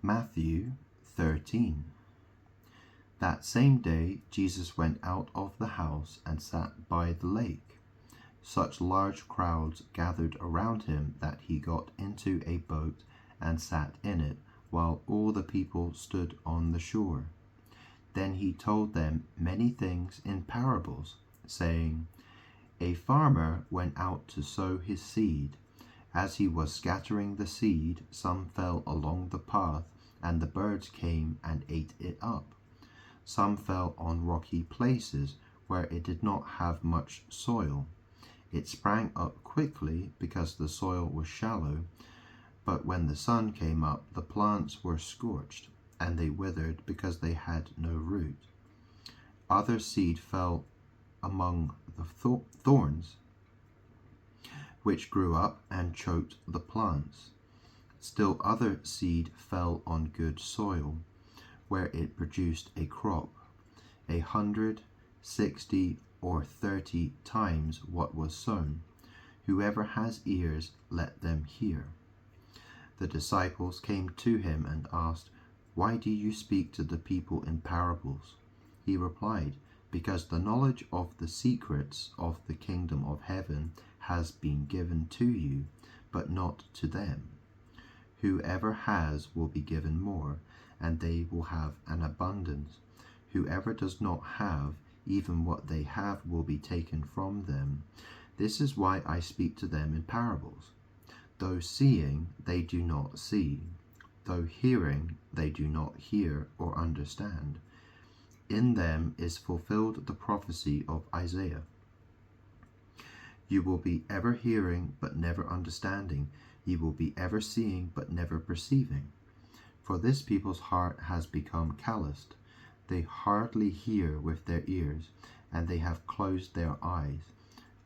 Matthew 13. That same day Jesus went out of the house and sat by the lake. Such large crowds gathered around him that he got into a boat and sat in it, while all the people stood on the shore. Then he told them many things in parables, saying, A farmer went out to sow his seed. As he was scattering the seed, some fell along the path, and the birds came and ate it up. Some fell on rocky places where it did not have much soil. It sprang up quickly because the soil was shallow, but when the sun came up, the plants were scorched, and they withered because they had no root. Other seed fell among the thorns, which grew up and choked the plants. Still other seed fell on good soil, where it produced a crop, 100, 60, or 30 times what was sown. Whoever has ears, let them hear. The disciples came to him and asked, Why do you speak to the people in parables? He replied, Because the knowledge of the secrets of the kingdom of heaven has been given to you, but not to them. Whoever has will be given more, and they will have an abundance. Whoever does not have, even what they have will be taken from them. This is why I speak to them in parables. Though seeing, they do not see. Though hearing, they do not hear or understand. In them is fulfilled the prophecy of Isaiah. You will be ever hearing, but never understanding. You will be ever seeing, but never perceiving. For this people's heart has become calloused. They hardly hear with their ears, and they have closed their eyes.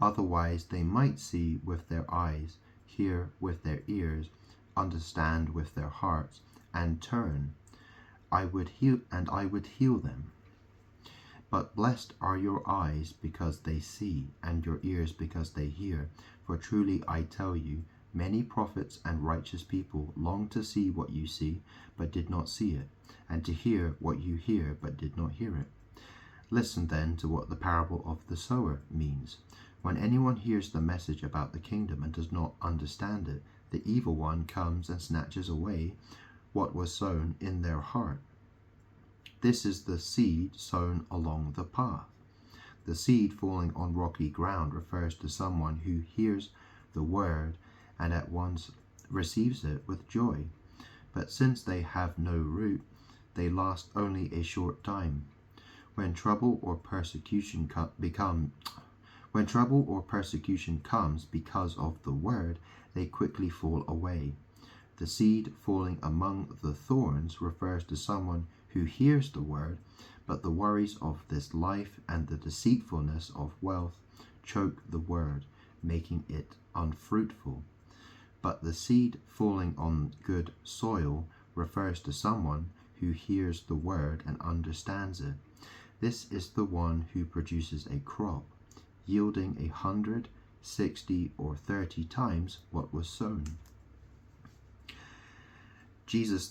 Otherwise they might see with their eyes, hear with their ears, understand with their hearts, and turn. I would heal them. But blessed are your eyes because they see, and your ears because they hear. For truly I tell you, many prophets and righteous people longed to see what you see, but did not see it, and to hear what you hear, but did not hear it. Listen then to what the parable of the sower means. When anyone hears the message about the kingdom and does not understand it, the evil one comes and snatches away what was sown in their heart. This is the seed sown along the path. The seed falling on rocky ground refers to someone who hears the word and at once receives it with joy. But since they have no root, they last only a short time. When trouble or persecution comes because of the word, they quickly fall away. The seed falling among the thorns refers to someone who hears the word, but the worries of this life and the deceitfulness of wealth choke the word, making it unfruitful. But the seed falling on good soil refers to someone who hears the word and understands it. This is the one who produces a crop, yielding 100, 60, or 30 times what was sown. Jesus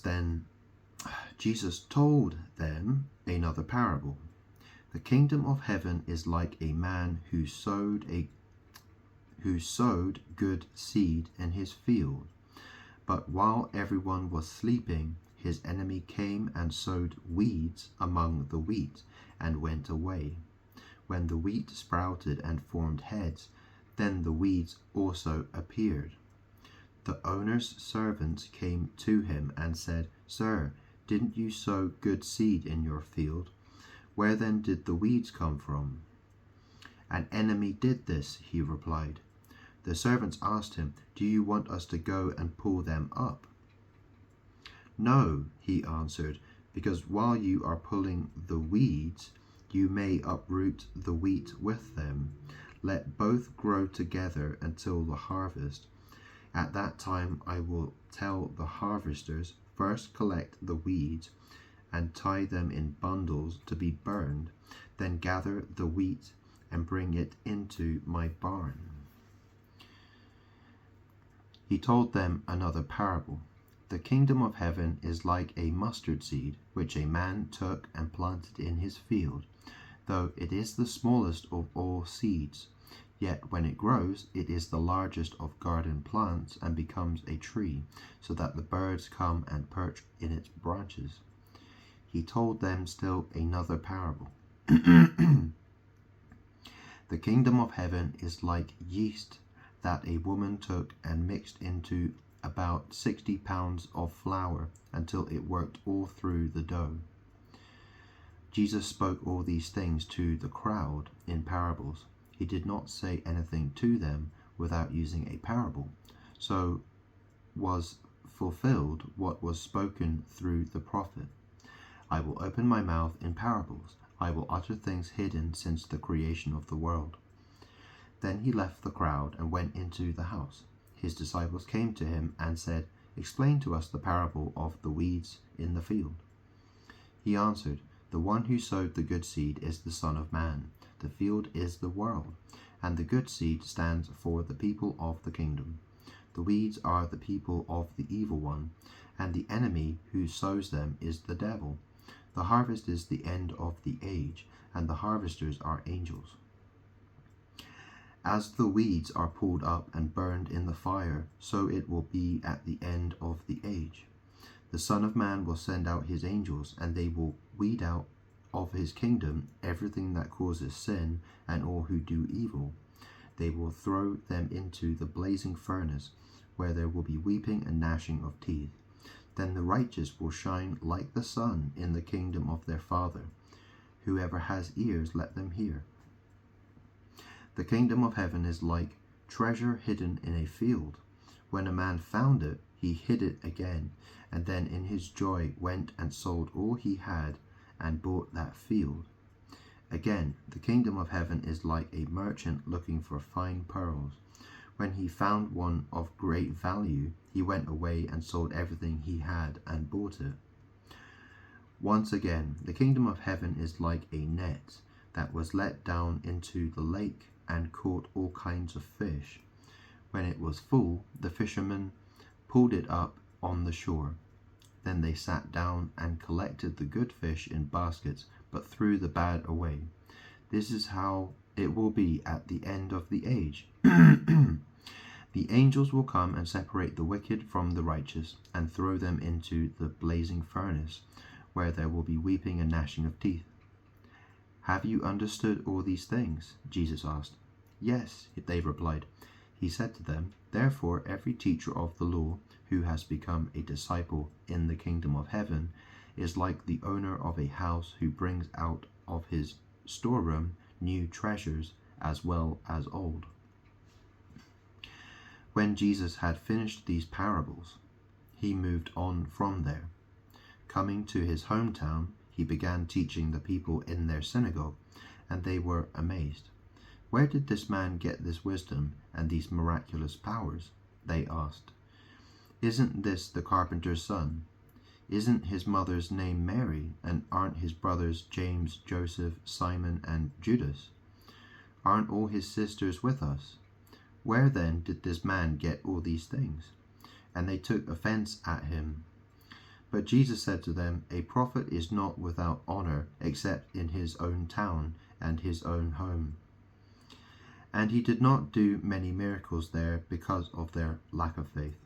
told them another parable. The kingdom of heaven is like a man who sowed good seed in his field. But while everyone was sleeping, his enemy came and sowed weeds among the wheat and went away. When the wheat sprouted and formed heads, then the weeds also appeared. The owner's servants came to him and said, Sir, didn't you sow good seed in your field? Where then did the weeds come from? An enemy did this, he replied. The servants asked him, Do you want us to go and pull them up? No, he answered, because while you are pulling the weeds, you may uproot the wheat with them. Let both grow together until the harvest. At that time I will tell the harvesters, first collect the weeds and tie them in bundles to be burned, then gather the wheat and bring it into my barn. He told them another parable. The kingdom of heaven is like a mustard seed, which a man took and planted in his field. Though it is the smallest of all seeds, yet when it grows, it is the largest of garden plants and becomes a tree, so that the birds come and perch in its branches. He told them still another parable. The kingdom of heaven is like yeast that a woman took and mixed into about 60 pounds of flour until it worked all through the dough. Jesus spoke all these things to the crowd in parables. He did not say anything to them without using a parable. So was fulfilled what was spoken through the prophet. I will open my mouth in parables. I will utter things hidden since the creation of the world. Then he left the crowd and went into the house. His disciples came to him and said, "Explain to us the parable of the weeds in the field." He answered, "The one who sowed the good seed is the Son of Man. The field is the world, and the good seed stands for the people of the kingdom. The weeds are the people of the evil one, and the enemy who sows them is the devil. The harvest is the end of the age, and the harvesters are angels. As the weeds are pulled up and burned in the fire, so it will be at the end of the age. The Son of Man will send out his angels, and they will weed out of his kingdom everything that causes sin and all who do evil. They will throw them into the blazing furnace, where there will be weeping and gnashing of teeth. Then the righteous will shine like the sun in the kingdom of their Father. Whoever has ears, let them hear. The kingdom of heaven is like treasure hidden in a field. When a man found it, he hid it again, and then in his joy went and sold all he had and bought that field. Again, the kingdom of heaven is like a merchant looking for fine pearls. When he found one of great value, he went away and sold everything he had and bought it. Once again, the kingdom of heaven is like a net that was let down into the lake and caught all kinds of fish. When it was full, the fishermen pulled it up on the shore. Then they sat down and collected the good fish in baskets, but threw the bad away. This is how it will be at the end of the age. The angels will come and separate the wicked from the righteous and throw them into the blazing furnace, where there will be weeping and gnashing of teeth. Have you understood all these things? Jesus asked. Yes, they replied. He said to them, Therefore every teacher of the law who has become a disciple in the kingdom of heaven is like the owner of a house who brings out of his storeroom new treasures as well as old. When Jesus had finished these parables, he moved on from there. Coming to his hometown, he began teaching the people in their synagogue, and they were amazed. Where did this man get this wisdom and these miraculous powers? They asked. Isn't this the carpenter's son? Isn't his mother's name Mary, and aren't his brothers James, Joseph, Simon, and Judas? Aren't all his sisters with us? Where then did this man get all these things? And they took offense at him. But Jesus said to them, A prophet is not without honor except in his own town and his own home. And he did not do many miracles there because of their lack of faith.